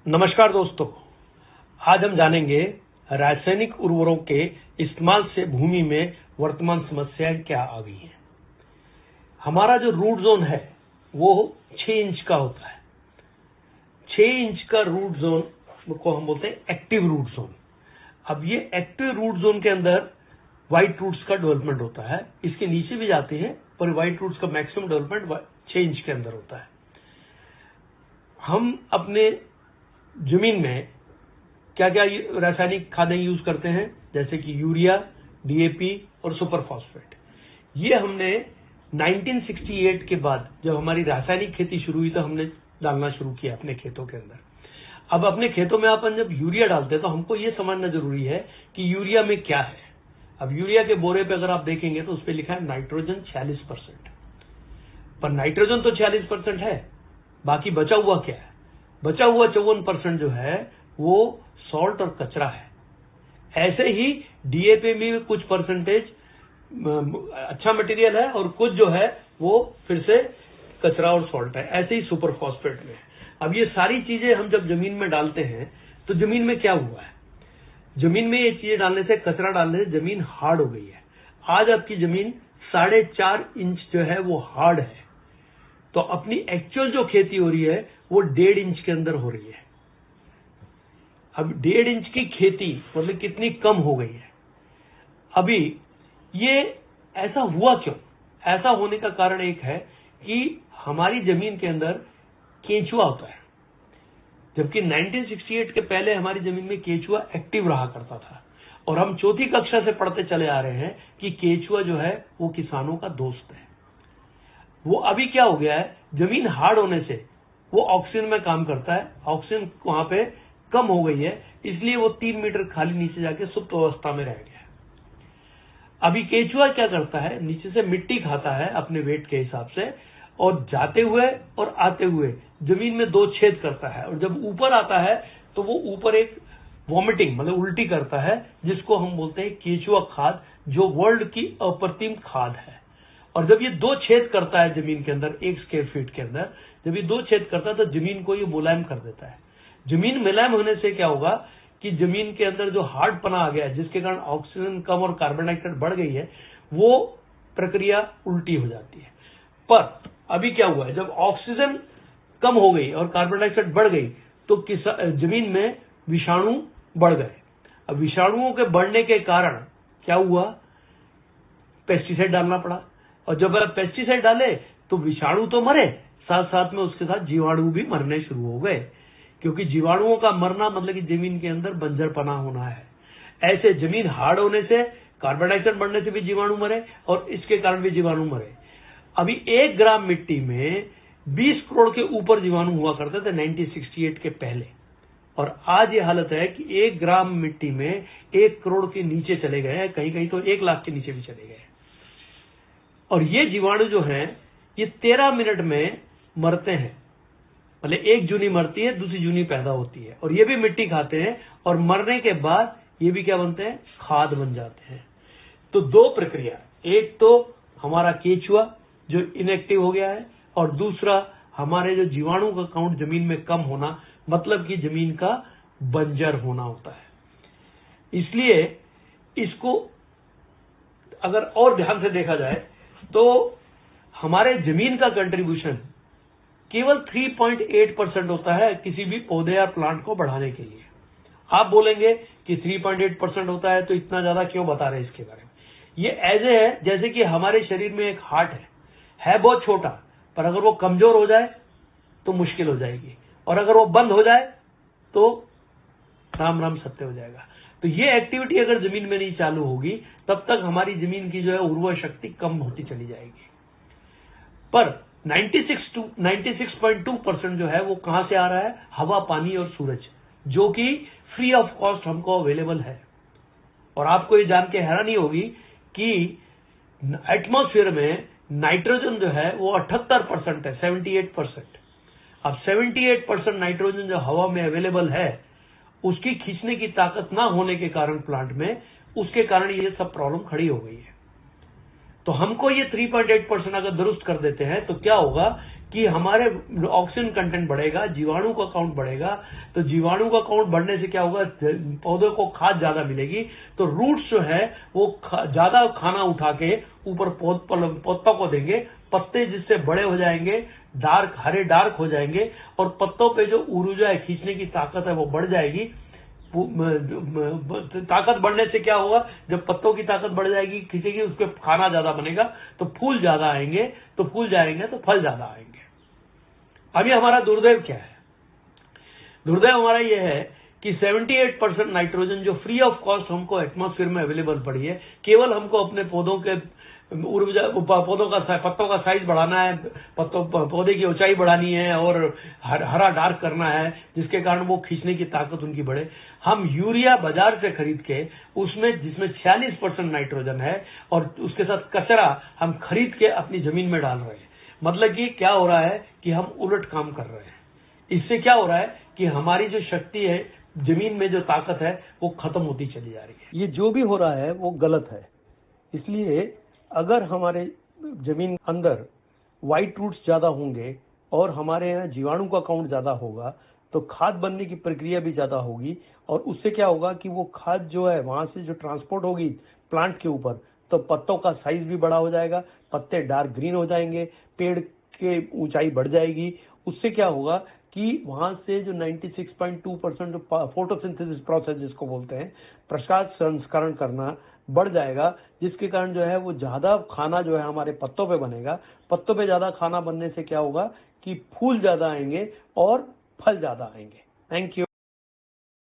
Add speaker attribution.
Speaker 1: नमस्कार दोस्तों, आज हम जानेंगे रासायनिक उर्वरकों के इस्तेमाल से भूमि में वर्तमान समस्याएं क्या आ गई हैं। हमारा जो रूट जोन है वो 6 इंच का होता है। 6 इंच का रूट जोन को हम बोलते हैं एक्टिव रूट जोन। अब ये एक्टिव रूट जोन के अंदर व्हाइट रूट्स का डेवलपमेंट होता है। इसके नीचे भी जाते हैं पर व्हाइट रूट्स का मैक्सिमम डेवलपमेंट 6 इंच के अंदर होता है। हम अपने जमीन में क्या क्या रासायनिक खादें यूज करते हैं, जैसे कि यूरिया, डीएपी और सुपर फॉस्फेट। ये हमने 1968 के बाद जब हमारी रासायनिक खेती शुरू हुई तो हमने डालना शुरू किया अपने खेतों के अंदर। अब अपने खेतों में अपन जब यूरिया डालते हैं तो हमको ये समझना जरूरी है कि यूरिया में क्या है। अब यूरिया के बोरे पे अगर आप देखेंगे तो उस पर लिखा है नाइट्रोजन 46%, पर नाइट्रोजन तो 46% है, बाकी बचा हुआ क्या है? बचा हुआ 54% जो है वो सॉल्ट और कचरा है। ऐसे ही डीएपी में कुछ परसेंटेज अच्छा मटेरियल है और कुछ जो है वो फिर से कचरा और सॉल्ट है। ऐसे ही सुपर फॉस्फेट में। अब ये सारी चीजें हम जब जमीन में डालते हैं तो जमीन में क्या हुआ है? जमीन में ये चीजें डालने से, कचरा डालने से जमीन हार्ड हो गई है। आज आपकी जमीन 4.5 इंच जो है वो हार्ड है। तो अपनी एक्चुअल जो खेती हो रही है वो 1.5 इंच के अंदर हो रही है। अब 1.5 इंच की खेती मतलब कितनी कम हो गई है। अभी ये ऐसा हुआ क्यों? ऐसा होने का कारण एक है कि हमारी जमीन के अंदर केंचुआ होता है, जबकि 1968 के पहले हमारी जमीन में केंचुआ एक्टिव रहा करता था। और हम चौथी कक्षा से पढ़ते चले आ रहे हैं कि केंचुआ जो है वो किसानों का दोस्त है। वो अभी क्या हो गया है, जमीन हार्ड होने से वो ऑक्सीजन में काम करता है, ऑक्सीजन वहां पे कम हो गई है, इसलिए वो 3 मीटर खाली नीचे जाके सुप्त अवस्था में रह गया है। अभी केंचुआ क्या करता है, नीचे से मिट्टी खाता है अपने वेट के हिसाब से, और जाते हुए और आते हुए जमीन में 2 छेद करता है। और जब ऊपर आता है तो वो ऊपर एक वॉमिटिंग मतलब उल्टी करता है, जिसको हम बोलते हैं केंचुआ खाद, जो वर्ल्ड की अप्रतिम खाद है। और जब ये 2 छेद करता है जमीन के अंदर 1 स्क्वायर फीट के अंदर, जब ये 2 छेद करता है तो जमीन को ये मुलायम कर देता है। जमीन मुलायम होने से क्या होगा कि जमीन के अंदर जो हार्ड पना आ गया है, जिसके कारण ऑक्सीजन कम और कार्बन डाइऑक्साइड बढ़ गई है, वो प्रक्रिया उल्टी हो जाती है। पर अभी क्या हुआ है, जब ऑक्सीजन कम हो गई और कार्बन डाइऑक्साइड बढ़ गई तो जमीन में विषाणु बढ़ गए। अब विषाणुओं के बढ़ने के कारण क्या हुआ, पेस्टिसाइड डालना पड़ा। और जब आप पेस्टिसाइड डाले तो विषाणु तो मरे, साथ साथ में उसके साथ जीवाणु भी मरने शुरू हो गए, क्योंकि जीवाणुओं का मरना मतलब कि जमीन के अंदर बंजरपना होना है। ऐसे जमीन हार्ड होने से, कार्बन डाइऑक्साइड बढ़ने से भी जीवाणु मरे और इसके कारण भी जीवाणु मरे। अभी 1 ग्राम मिट्टी में 20 करोड़ के ऊपर जीवाणु हुआ करते थे 1968 के पहले, और आज ये हालत है कि 1 ग्राम मिट्टी में 1 करोड़ के नीचे चले गए हैं, कहीं कहीं तो 1 लाख के नीचे भी चले गए। और ये जीवाणु जो हैं ये 13 मिनट में मरते हैं। मतलब एक जूनी मरती है, दूसरी जूनी पैदा होती है, और ये भी मिट्टी खाते हैं, और मरने के बाद ये भी क्या बनते हैं, खाद बन जाते हैं। तो 2 प्रक्रिया, एक तो हमारा केंचुआ जो इनएक्टिव हो गया है, और दूसरा हमारे जो जीवाणु का काउंट जमीन में कम होना, मतलब कि जमीन का बंजर होना होता है। इसलिए इसको अगर और ध्यान से देखा जाए तो हमारे जमीन का कंट्रीब्यूशन केवल 3.8% होता है किसी भी पौधे या प्लांट को बढ़ाने के लिए। आप बोलेंगे कि 3.8% होता है तो इतना ज्यादा क्यों बता रहे हैं इसके बारे में? ये ऐसे है जैसे कि हमारे शरीर में एक हार्ट है बहुत छोटा, पर अगर वो कमजोर हो जाए तो मुश्किल हो जाएगी, और अगर वो बंद हो जाए तो राम राम सत्य हो जाएगा। तो ये एक्टिविटी अगर जमीन में नहीं चालू होगी तब तक हमारी जमीन की जो है उर्वर शक्ति कम होती चली जाएगी। पर 96.2% जो है वो कहां से आ रहा है? हवा, पानी और सूरज, जो कि फ्री ऑफ कॉस्ट हमको अवेलेबल है। और आपको ये जान के हैरानी होगी कि एटमॉस्फेयर में नाइट्रोजन जो है वो 78% है, 78%। अब 78% नाइट्रोजन जो हवा में अवेलेबल है, उसकी खींचने की ताकत ना होने के कारण प्लांट में, उसके कारण ये सब प्रॉब्लम खड़ी हो गई है। तो हमको ये 3.8% अगर दुरुस्त कर देते हैं तो क्या होगा कि हमारे ऑक्सीजन कंटेंट बढ़ेगा, जीवाणु का काउंट बढ़ेगा। तो जीवाणु का काउंट बढ़ने से क्या होगा, पौधे को खाद ज्यादा मिलेगी। तो रूट्स जो है वो ज्यादा खाना उठा के ऊपर पत्तों को देंगे, पत्ते जिससे बड़े हो जाएंगे, डार्क हरे डार्क हो जाएंगे, और पत्तों पे जो ऊर्जा है, खींचने की ताकत है, वो बढ़ जाएगी। ताकत बढ़ने से क्या होगा, जब पत्तों की ताकत बढ़ जाएगी, खींचेगी, उसके खाना ज्यादा बनेगा, तो फूल ज्यादा आएंगे, तो फूल जाएंगे तो फल ज्यादा आएंगे। अभी हमारा दुर्दैव क्या है? दुर्दैव हमारा यह है कि 78% नाइट्रोजन जो फ्री ऑफ कॉस्ट हमको एटमॉस्फेयर में अवेलेबल पड़ी है, केवल हमको अपने पौधों के पत्तों का साइज बढ़ाना है, पौधे की ऊंचाई बढ़ानी है और हरा डार्क करना है, जिसके कारण वो खींचने की ताकत उनकी बढ़े। हम यूरिया बाजार से खरीद के उसमें जिसमें 46% नाइट्रोजन है, और उसके साथ कचरा हम खरीद के अपनी जमीन में डाल रहे हैं। मतलब कि क्या हो रहा है कि हम उलट काम कर रहे हैं। इससे क्या हो रहा है कि हमारी जो शक्ति है, जमीन में जो ताकत है, वो खत्म होती चली जा रही है।
Speaker 2: ये जो भी हो रहा है वो गलत है। इसलिए अगर हमारे जमीन अंदर व्हाइट रूट्स ज्यादा होंगे और हमारे यहाँ जीवाणु का काउंट ज्यादा होगा, तो खाद बनने की प्रक्रिया भी ज्यादा होगी, और उससे क्या होगा कि वो खाद जो है वहां से जो ट्रांसपोर्ट होगी प्लांट के ऊपर, तो पत्तों का साइज भी बड़ा हो जाएगा, पत्ते डार्क ग्रीन हो जाएंगे, पेड़ के ऊंचाई बढ़ जाएगी। उससे क्या होगा कि वहां से जो 96.2% जो फोटोसिंथेसिस प्रोसेस जिसको बोलते हैं, प्रकाश संस्करण करना बढ़ जाएगा, जिसके कारण जो है वो ज्यादा खाना जो है हमारे पत्तों पे बनेगा। पत्तों पे ज्यादा खाना बनने से क्या होगा कि फूल ज्यादा आएंगे और फल ज्यादा आएंगे। Thank you.